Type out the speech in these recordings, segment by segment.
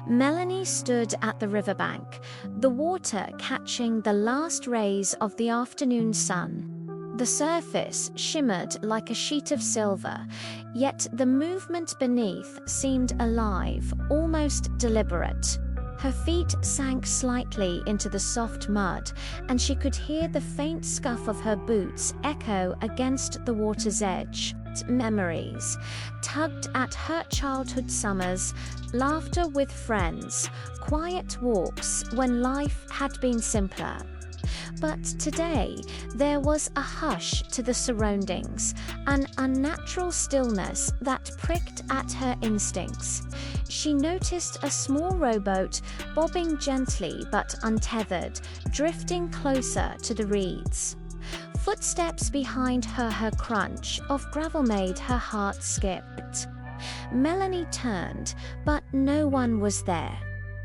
Melanie stood at the riverbank, the water catching the last rays of the afternoon sun. The surface shimmered like a sheet of silver, yet the movement beneath seemed alive, almost deliberate. Her feet sank slightly into the soft mud, and she could hear the faint scuff of her boots echo against the water's edge. Memories tugged at her childhood summers, laughter with friends, quiet walks when life had been simpler. But today, there was a hush to the surroundings, an unnatural stillness that pricked at her instincts. She noticed a small rowboat bobbing gently but untethered, drifting closer to the reeds. Footsteps behind her crunch of gravel made her heart skip. Melanie turned, but no one was there.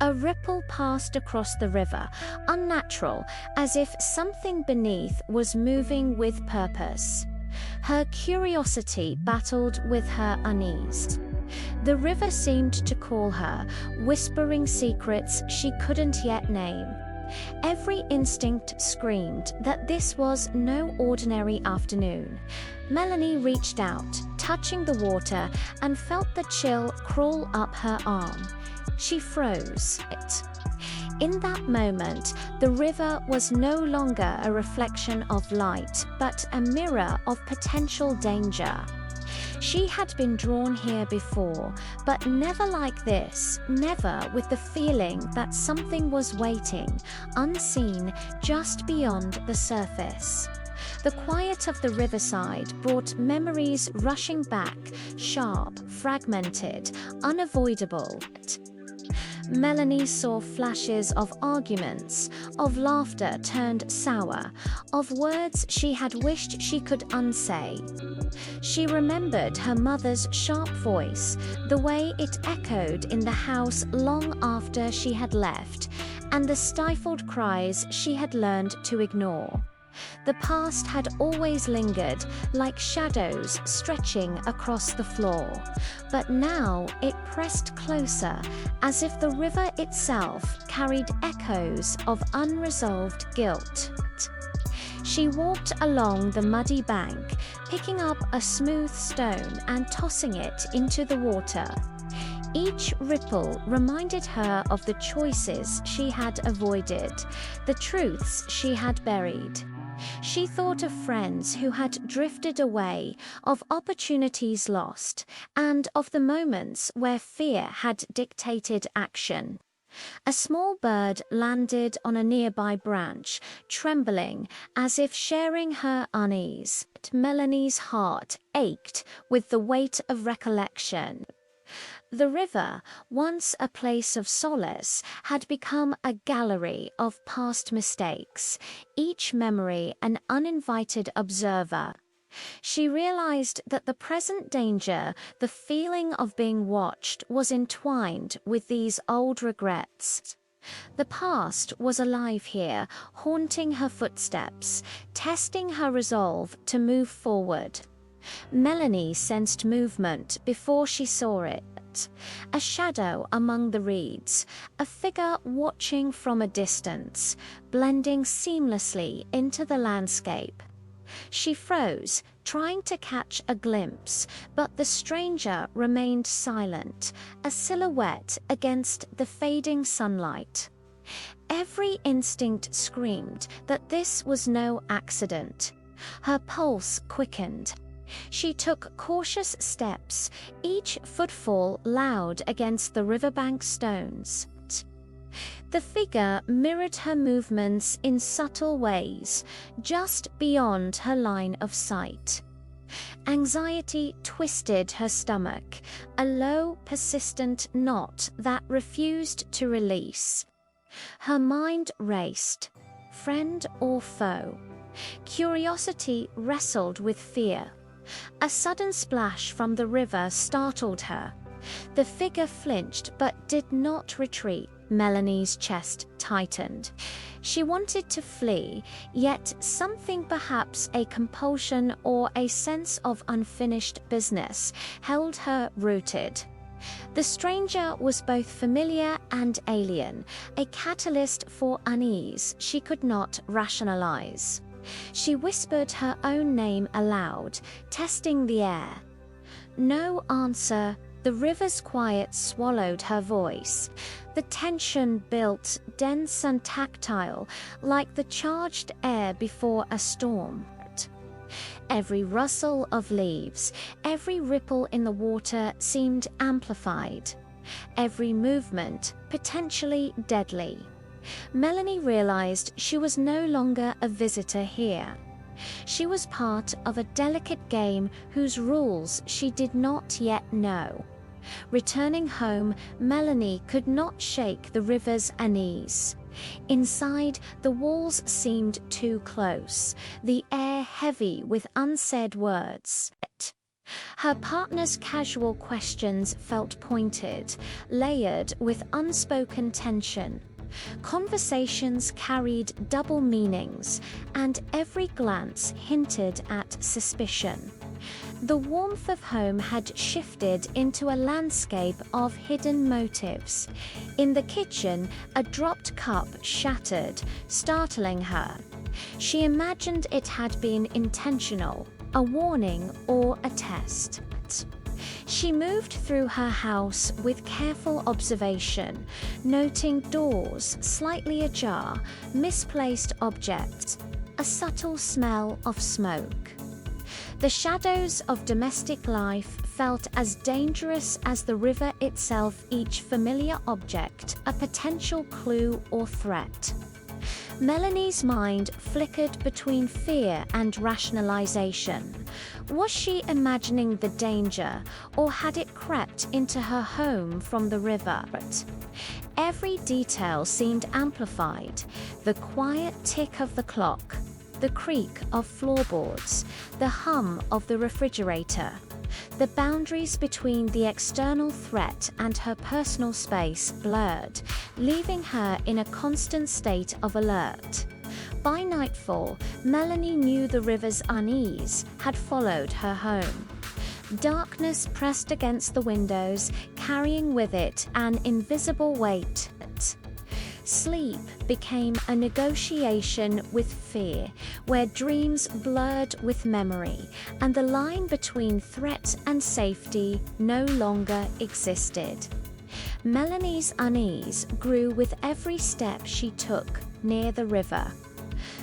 A ripple passed across the river, unnatural, as if something beneath was moving with purpose. Her curiosity battled with her unease. The river seemed to call her, whispering secrets she couldn't yet name. Every instinct screamed that this was no ordinary afternoon. Melanie reached out, touching the water, and felt the chill crawl up her arm. She froze. In that moment, the river was no longer a reflection of light, but a mirror of potential danger. She had been drawn here before, but never like this, never with the feeling that something was waiting, unseen, just beyond the surface. The quiet of the riverside brought memories rushing back, sharp, fragmented, unavoidable. Melanie saw flashes of arguments, of laughter turned sour, of words she had wished she could unsay. She remembered her mother's sharp voice, the way it echoed in the house long after she had left, and the stifled cries she had learned to ignore. The past had always lingered, like shadows stretching across the floor, but now it pressed closer, as if the river itself carried echoes of unresolved guilt. She walked along the muddy bank, picking up a smooth stone and tossing it into the water. Each ripple reminded her of the choices she had avoided, the truths she had buried. She thought of friends who had drifted away, of opportunities lost, and of the moments where fear had dictated action. A small bird landed on a nearby branch, trembling as if sharing her unease. Melanie's heart ached with the weight of recollection. The river, once a place of solace, had become a gallery of past mistakes, each memory an uninvited observer. She realized that the present danger, the feeling of being watched, was entwined with these old regrets. The past was alive here, haunting her footsteps, testing her resolve to move forward. Melanie sensed movement before she saw it. A shadow among the reeds, a figure watching from a distance, blending seamlessly into the landscape. She froze, trying to catch a glimpse, but the stranger remained silent, a silhouette against the fading sunlight. Every instinct screamed that this was no accident. Her pulse quickened. She took cautious steps, each footfall loud against the riverbank stones. The figure mirrored her movements in subtle ways, just beyond her line of sight. Anxiety twisted her stomach, a low, persistent knot that refused to release. Her mind raced. Friend or foe? Curiosity wrestled with fear. A sudden splash from the river startled her. The figure flinched but did not retreat. Melanie's chest tightened. She wanted to flee, yet something, perhaps a compulsion or a sense of unfinished business, held her rooted. The stranger was both familiar and alien, a catalyst for unease she could not rationalize. She whispered her own name aloud, testing the air. No answer. The river's quiet swallowed her voice. The tension built, dense and tactile, like the charged air before a storm. Every rustle of leaves, every ripple in the water seemed amplified. Every movement, potentially deadly. Melanie realized she was no longer a visitor here. She was part of a delicate game whose rules she did not yet know. Returning home, Melanie could not shake the river's unease. Inside, the walls seemed too close, the air heavy with unsaid words. Her partner's casual questions felt pointed, layered with unspoken tension. Conversations carried double meanings, and every glance hinted at suspicion. The warmth of home had shifted into a landscape of hidden motives. In the kitchen, a dropped cup shattered, startling her. She imagined it had been intentional, a warning or a test. She moved through her house with careful observation, noting doors slightly ajar, misplaced objects, a subtle smell of smoke. The shadows of domestic life felt as dangerous as the river itself, each familiar object a potential clue or threat. Melanie's mind flickered between fear and rationalization. Was she imagining the danger, or had it crept into her home from the river? Every detail seemed amplified: the quiet tick of the clock, the creak of floorboards, the hum of the refrigerator. The boundaries between the external threat and her personal space blurred, leaving her in a constant state of alert. By nightfall, Melanie knew the river's unease had followed her home. Darkness pressed against the windows, carrying with it an invisible weight. Sleep became a negotiation with fear, where dreams blurred with memory, and the line between threat and safety no longer existed. Melanie's unease grew with every step she took near the river.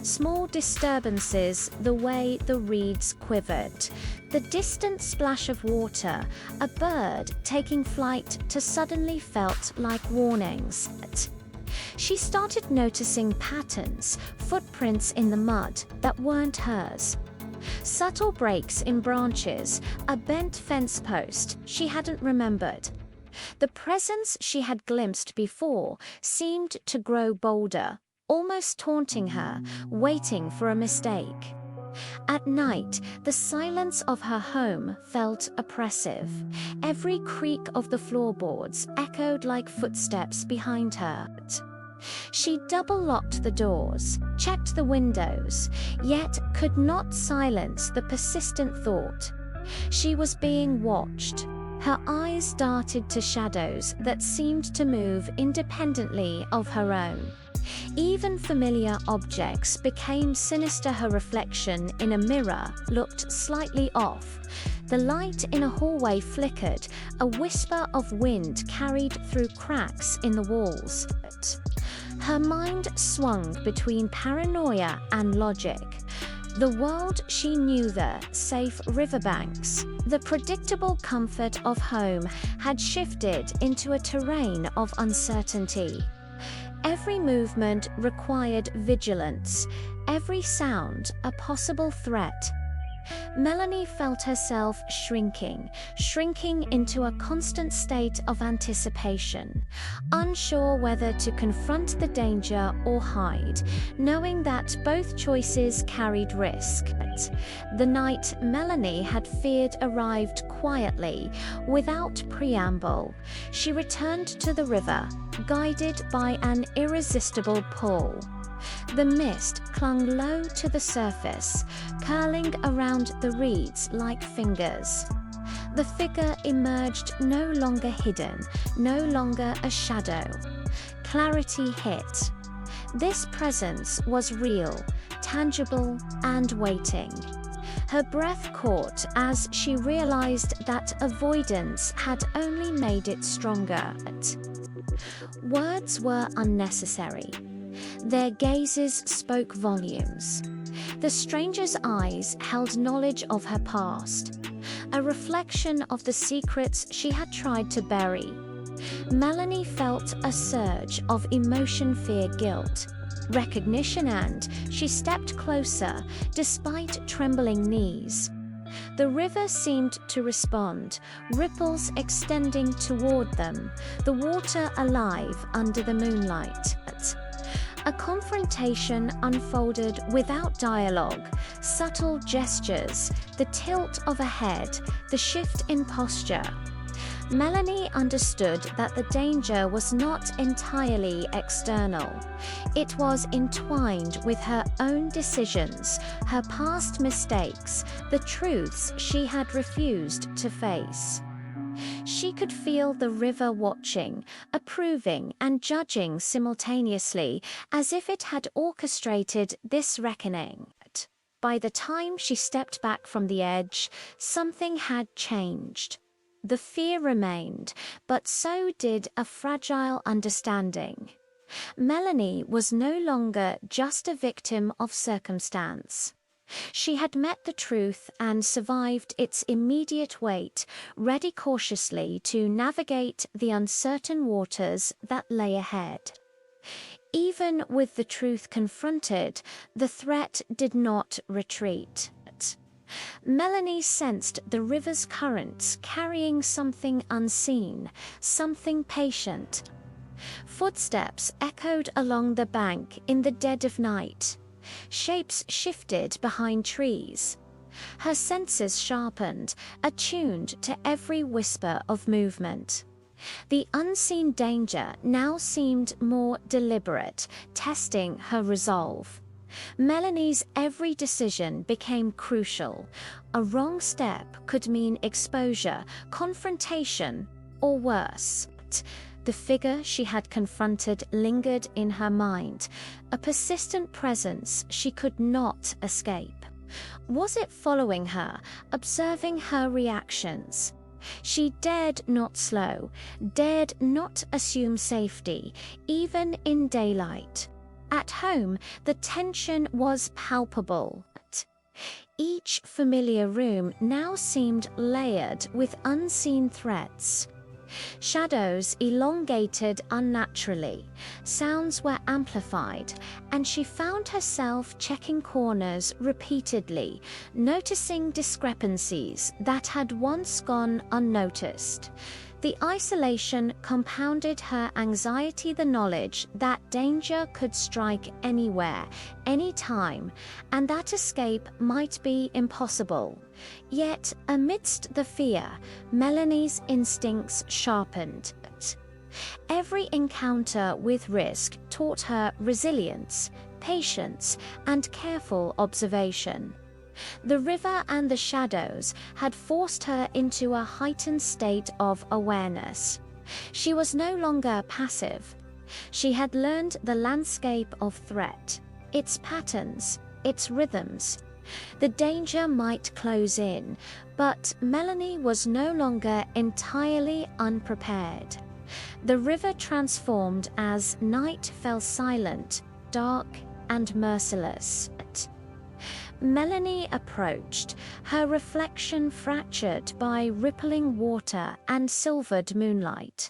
Small disturbances, the way the reeds quivered, the distant splash of water, a bird taking flight to suddenly felt like warnings. She started noticing patterns, footprints in the mud that weren't hers. Subtle breaks in branches, a bent fence post she hadn't remembered. The presence she had glimpsed before seemed to grow bolder, almost taunting her, waiting for a mistake. At night, the silence of her home felt oppressive. Every creak of the floorboards echoed like footsteps behind her. She double-locked the doors, checked the windows, yet could not silence the persistent thought. She was being watched. Her eyes darted to shadows that seemed to move independently of her own. Even familiar objects became sinister. Her reflection in a mirror looked slightly off. The light in a hallway flickered, a whisper of wind carried through cracks in the walls. Her mind swung between paranoia and logic. The world she knew, the safe riverbanks, the predictable comfort of home, had shifted into a terrain of uncertainty. Every movement required vigilance, every sound a possible threat. Melanie felt herself shrinking into a constant state of anticipation, unsure whether to confront the danger or hide, knowing that both choices carried risk. The night Melanie had feared arrived quietly, without preamble. She returned to the river, guided by an irresistible pull. The mist clung low to the surface, curling around the reeds like fingers. The figure emerged no longer hidden, no longer a shadow. Clarity hit. This presence was real, tangible, and waiting. Her breath caught as she realized that avoidance had only made it stronger. Words were unnecessary. Their gazes spoke volumes. The stranger's eyes held knowledge of her past, a reflection of the secrets she had tried to bury. Melanie felt a surge of emotion, fear, guilt, recognition, and she stepped closer despite trembling knees. The river seemed to respond, ripples extending toward them, the water alive under the moonlight. A confrontation unfolded without dialogue, subtle gestures, the tilt of a head, the shift in posture. Melanie understood that the danger was not entirely external. It was entwined with her own decisions, her past mistakes, the truths she had refused to face. She could feel the river watching, approving and judging simultaneously, as if it had orchestrated this reckoning. By the time she stepped back from the edge, something had changed. The fear remained, but so did a fragile understanding. Melanie was no longer just a victim of circumstance. She had met the truth and survived its immediate weight, ready cautiously to navigate the uncertain waters that lay ahead. Even with the truth confronted, the threat did not retreat. Melanie sensed the river's currents carrying something unseen, something patient. Footsteps echoed along the bank in the dead of night. Shapes shifted behind trees. Her senses sharpened, attuned to every whisper of movement. The unseen danger now seemed more deliberate, testing her resolve. Melanie's every decision became crucial. A wrong step could mean exposure, confrontation, or worse. The figure she had confronted lingered in her mind, a persistent presence she could not escape. Was it following her, observing her reactions? She dared not slow, dared not assume safety, even in daylight. At home, the tension was palpable. Each familiar room now seemed layered with unseen threats. Shadows elongated unnaturally, sounds were amplified, and she found herself checking corners repeatedly, noticing discrepancies that had once gone unnoticed. The isolation compounded her anxiety, the knowledge that danger could strike anywhere, anytime, and that escape might be impossible. Yet, amidst the fear, Melanie's instincts sharpened. Every encounter with risk taught her resilience, patience, and careful observation. The river and the shadows had forced her into a heightened state of awareness. She was no longer passive. She had learned the landscape of threat, its patterns, its rhythms. The danger might close in, but Melanie was no longer entirely unprepared. The river transformed as night fell silent, dark, and merciless. Melanie approached, her reflection fractured by rippling water and silvered moonlight.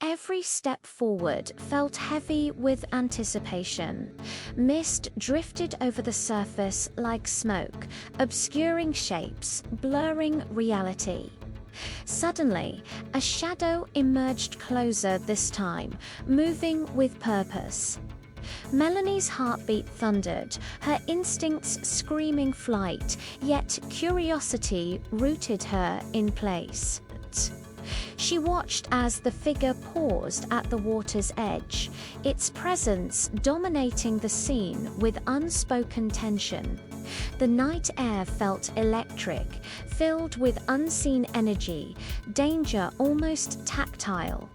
Every step forward felt heavy with anticipation. Mist drifted over the surface like smoke, obscuring shapes, blurring reality. Suddenly, a shadow emerged closer this time, moving with purpose. Melanie's heartbeat thundered, her instincts screaming flight, yet curiosity rooted her in place. She watched as the figure paused at the water's edge, its presence dominating the scene with unspoken tension. The night air felt electric, filled with unseen energy, danger almost tactile.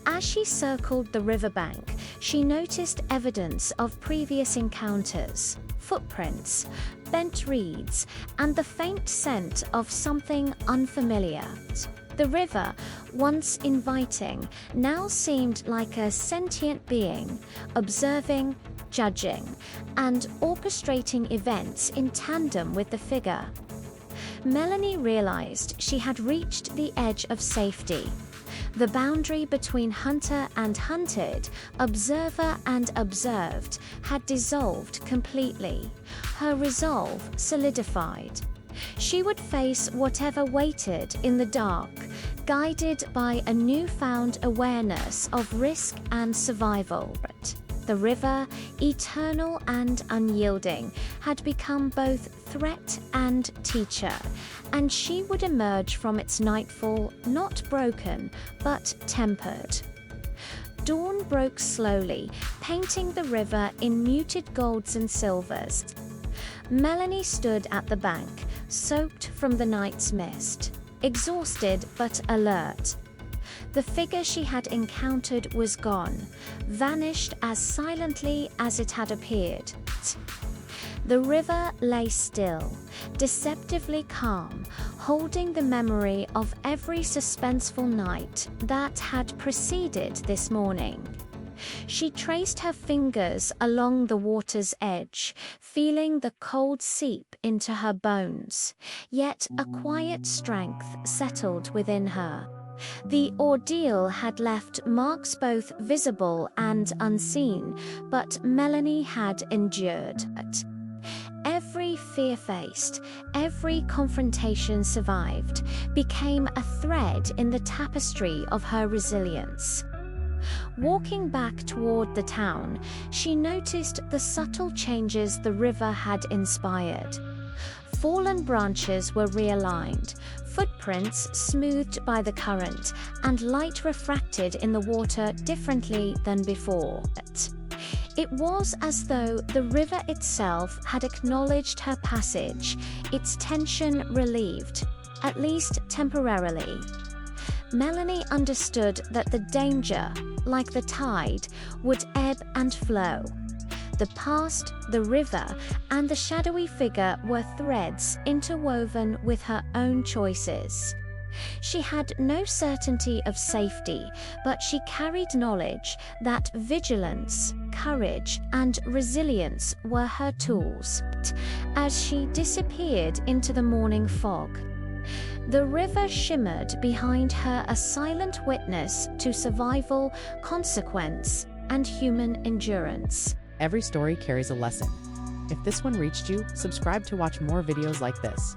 As she circled the riverbank, she noticed evidence of previous encounters: footprints, bent reeds, and the faint scent of something unfamiliar. The river, once inviting, now seemed like a sentient being, observing, judging, and orchestrating events in tandem with the figure. Melanie realized she had reached the edge of safety. The boundary between hunter and hunted, observer and observed, had dissolved completely. Her resolve solidified. She would face whatever waited in the dark, guided by a newfound awareness of risk and survival. The river, eternal and unyielding, had become both threat and teacher, and she would emerge from its nightfall not broken, but tempered. Dawn broke slowly, painting the river in muted golds and silvers. Melanie stood at the bank, soaked from the night's mist, exhausted but alert. The figure she had encountered was gone, vanished as silently as it had appeared. The river lay still, deceptively calm, holding the memory of every suspenseful night that had preceded this morning. She traced her fingers along the water's edge, feeling the cold seep into her bones, yet a quiet strength settled within her. The ordeal had left marks both visible and unseen, but Melanie had endured. Every fear faced, every confrontation survived, became a thread in the tapestry of her resilience. Walking back toward the town, she noticed the subtle changes the river had inspired. Fallen branches were realigned, footprints smoothed by the current, and light refracted in the water differently than before. It was as though the river itself had acknowledged her passage, its tension relieved, at least temporarily. Melanie understood that the danger, like the tide, would ebb and flow. The past, the river, and the shadowy figure were threads interwoven with her own choices. She had no certainty of safety, but she carried knowledge that vigilance, courage, and resilience were her tools. As she disappeared into the morning fog, the river shimmered behind her, a silent witness to survival, consequence, and human endurance. Every story carries a lesson. If this one reached you, subscribe to watch more videos like this.